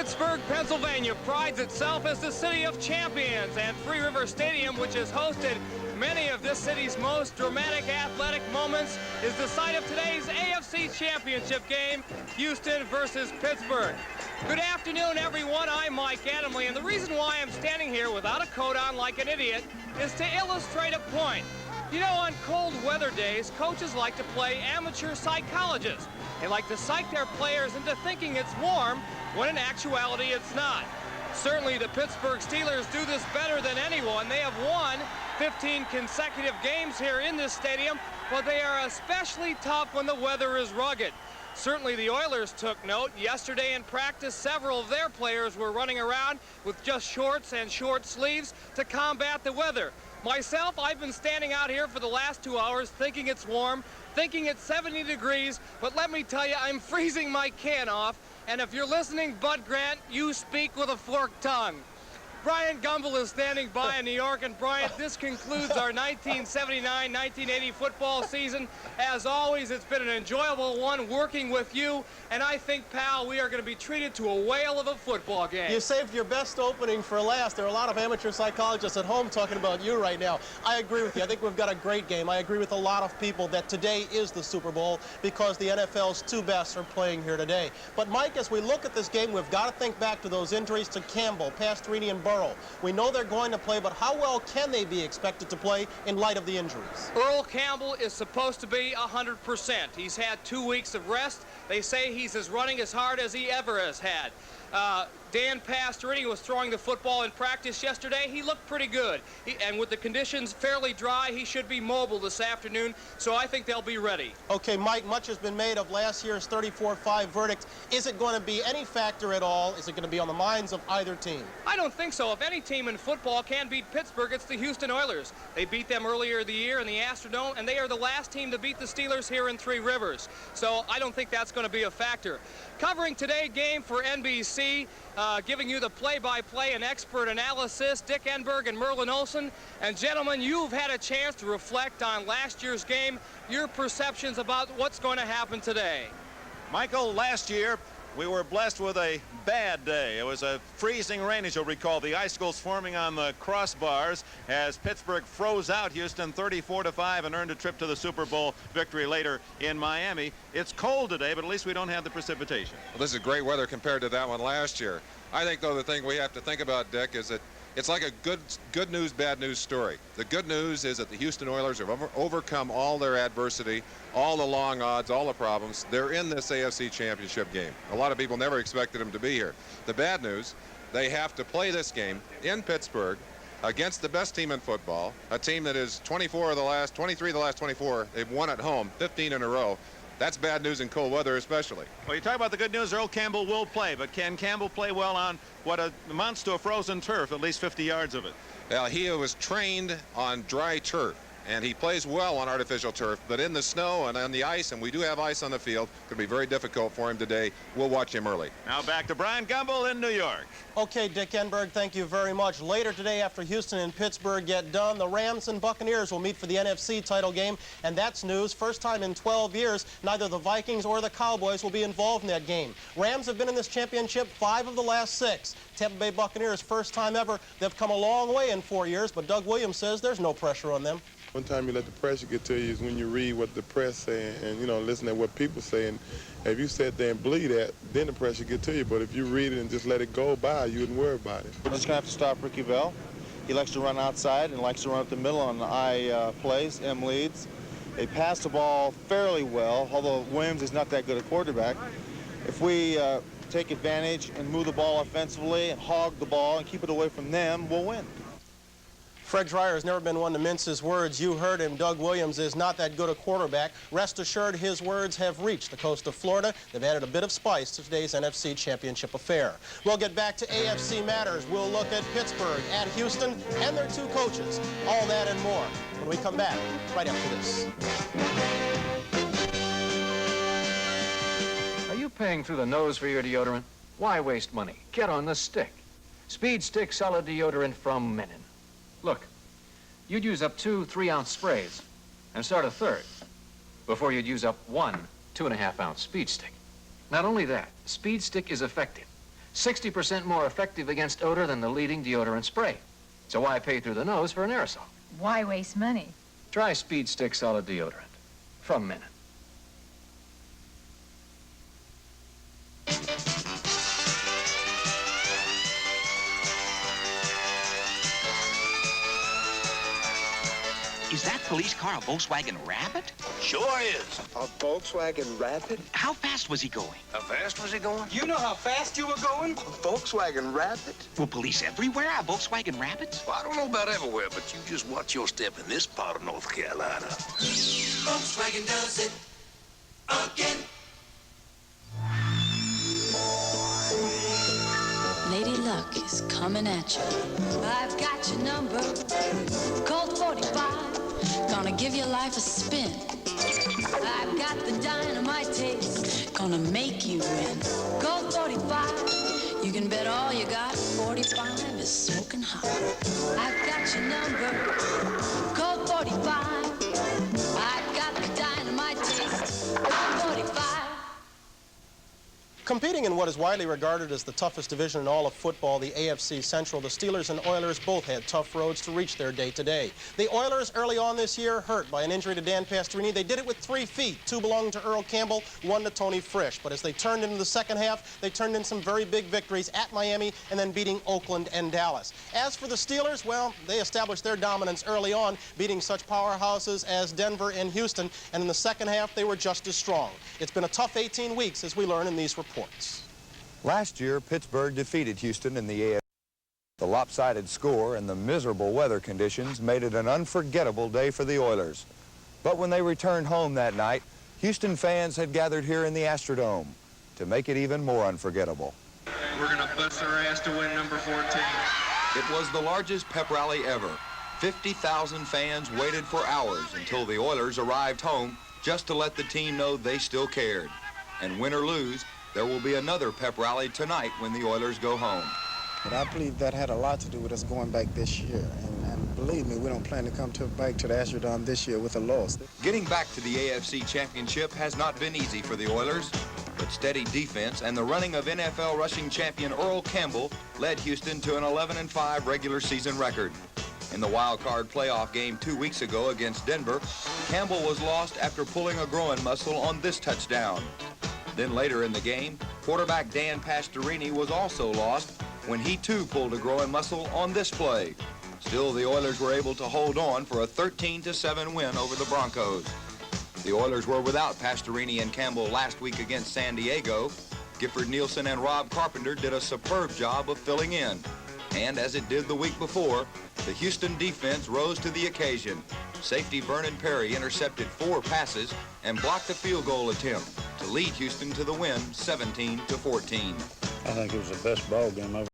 Pittsburgh, Pennsylvania prides itself as the city of champions, and Three River Stadium, which has hosted many of this city's most dramatic athletic moments, is the site of today's AFC Championship game, Houston versus Pittsburgh. Good afternoon, everyone. I'm Mike Adamley, and the reason why I'm standing here without a coat on like an idiot is to illustrate a point. You know, on cold weather days, coaches like to play amateur psychologists. They like to psych their players into thinking it's warm when in actuality it's not. Certainly the Pittsburgh Steelers do this better than anyone. They have won 15 consecutive games here in this stadium, but they are especially tough when the weather is rugged. Certainly the Oilers took note. Yesterday in practice, several of their players were running around with just shorts and short sleeves to combat the weather. Myself, I've been standing out here for the last 2 hours thinking it's warm, thinking it's 70 degrees, but let me tell you, I'm freezing my can off, and if you're listening, Bud Grant, you speak with a forked tongue. Brian Gumbel is standing by in New York, and Brian, this concludes our 1979-1980 football season. As always, it's been an enjoyable one working with you, and I think, pal, we are going to be treated to a whale of a football game. You saved your best opening for last. There are a lot of amateur psychologists at home talking about you right now. I agree with you. I think we've got a great game. I agree with a lot of people that today is the Super Bowl because the NFL's two best are playing here today. But, Mike, as we look at this game, we've got to think back to those injuries to Campbell, Pastorini, and Burrow. We know they're going to play, but how well can they be expected to play in light of the injuries? Earl Campbell is supposed to be 100%. He's had 2 weeks of rest. They say he's running as hard as he ever has had. Dan Pastorini was throwing the football in practice yesterday. He looked pretty good. And with the conditions fairly dry, he should be mobile this afternoon, so I think they'll be ready. Okay, Mike, much has been made of last year's 34-5 verdict. Is it going to be any factor at all? Is it going to be on the minds of either team? I don't think so. If any team in football can beat Pittsburgh, it's the Houston Oilers. They beat them earlier in the year in the Astrodome, and they are the last team to beat the Steelers here in Three Rivers. So I don't think that's going to be a factor. Covering today's game for NBC, giving you the play-by-play and expert analysis, Dick Enberg and Merlin Olsen. And gentlemen, you've had a chance to reflect on last year's game, your perceptions about what's going to happen today. Michael, last year we were blessed with a bad day. It was a freezing rain, as you'll recall. The icicles forming on the crossbars as Pittsburgh froze out Houston 34-5 and earned a trip to the Super Bowl victory later in Miami. It's cold today, but at least we don't have the precipitation. Well, this is great weather compared to that one last year. I think, though, the thing we have to think about, Dick, is that it's like a good news, bad news story. The good news is that the Houston Oilers have overcome all their adversity, all the long odds, all the problems. They're in this AFC Championship game. A lot of people never expected them to be here. The bad news, they have to play this game in Pittsburgh against the best team in football, a team that is 23 of the last 24. They've won at home, 15 in a row. That's bad news in cold weather especially. Well, you talk about the good news, Earl Campbell will play, but can Campbell play well on what amounts to a frozen turf, at least 50 yards of it? Well, he was trained on dry turf, and he plays well on artificial turf, but in the snow and on the ice, and we do have ice on the field, could be very difficult for him today. We'll watch him early. Now back to Brian Gumbel in New York. Okay, Dick Enberg, thank you very much. Later today, after Houston and Pittsburgh get done, the Rams and Buccaneers will meet for the NFC title game, and that's news. First time in 12 years, neither the Vikings or the Cowboys will be involved in that game. Rams have been in this championship 5 of the last 6. Tampa Bay Buccaneers, first time ever. They've come a long way in 4 years, but Doug Williams says there's no pressure on them. One time you let the pressure get to you is when you read what the press say and you know, listen to what people say. And if you sit there and believe that, then the pressure get to you. But if you read it and just let it go by, you wouldn't worry about it. We're just going to have to stop Ricky Bell. He likes to run outside and likes to run up the middle on the I plays, M leads. They pass the ball fairly well, although Williams is not that good a quarterback. If we take advantage and move the ball offensively and hog the ball and keep it away from them, we'll win. Fred Dreyer has never been one to mince his words. You heard him. Doug Williams is not that good a quarterback. Rest assured, his words have reached the coast of Florida. They've added a bit of spice to today's NFC Championship affair. We'll get back to AFC matters. We'll look at Pittsburgh, at Houston, and their two coaches. All that and more when we come back right after this. Are you paying through the nose for your deodorant? Why waste money? Get on the stick. Speed Stick Solid Deodorant from Menon. Look, you'd use up 2 3-ounce sprays and start a third before you'd use up 1 2.5-ounce Speed Stick. Not only that, Speed Stick is effective. 60% more effective against odor than the leading deodorant spray. So why pay through the nose for an aerosol? Why waste money? Try Speed Stick Solid Deodorant from Menon. Is that police car a Volkswagen Rabbit? Sure is. A Volkswagen Rapid? How fast was he going? How fast was he going? You know how fast you were going? A Volkswagen Rapid? Will police everywhere have Volkswagen Rabbits? Well, I don't know about everywhere, but you just watch your step in this part of North Carolina. Volkswagen does it again. Lady Luck is coming at you. I've got your number. Colt 45. Gonna give your life a spin. I've got the dynamite taste. Gonna make you win. Colt 45. You can bet all you got 45 is smoking hot. I've got your number. Colt 45. I've got the dynamite taste. Colt 45. Competing in what is widely regarded as the toughest division in all of football, the AFC Central, the Steelers and Oilers both had tough roads to reach their day today. The Oilers early on this year hurt by an injury to Dan Pastorini. They did it with 3 feet. 2 belonged to Earl Campbell, 1 to Tony Frisch. But as they turned into the second half, they turned in some very big victories at Miami and then beating Oakland and Dallas. As for the Steelers, well, they established their dominance early on, beating such powerhouses as Denver and Houston. And in the second half, they were just as strong. It's been a tough 18 weeks, as we learn in these reports. Last year, Pittsburgh defeated Houston in the AFC. The lopsided score and the miserable weather conditions made it an unforgettable day for the Oilers. But when they returned home that night, Houston fans had gathered here in the Astrodome to make it even more unforgettable. We're going to bust our ass to win number 14. It was the largest pep rally ever. 50,000 fans waited for hours until the Oilers arrived home just to let the team know they still cared. And win or lose, there will be another pep rally tonight when the Oilers go home. But I believe that had a lot to do with us going back this year. And believe me, we don't plan to come back to the Astrodome this year with a loss. Getting back to the AFC Championship has not been easy for the Oilers, but steady defense and the running of NFL rushing champion Earl Campbell led Houston to an 11-5 regular season record. In the wild card playoff game 2 weeks ago against Denver, Campbell was lost after pulling a groin muscle on this touchdown. Then later in the game, quarterback Dan Pastorini was also lost when he too pulled a groin muscle on this play. Still, the Oilers were able to hold on for a 13-7 win over the Broncos. The Oilers were without Pastorini and Campbell last week against San Diego. Gifford Nielsen and Rob Carpenter did a superb job of filling in. And as it did the week before, the Houston defense rose to the occasion. Safety Vernon Perry intercepted 4 passes and blocked a field goal attempt to lead Houston to the win 17-14. I think it was the best ball game I've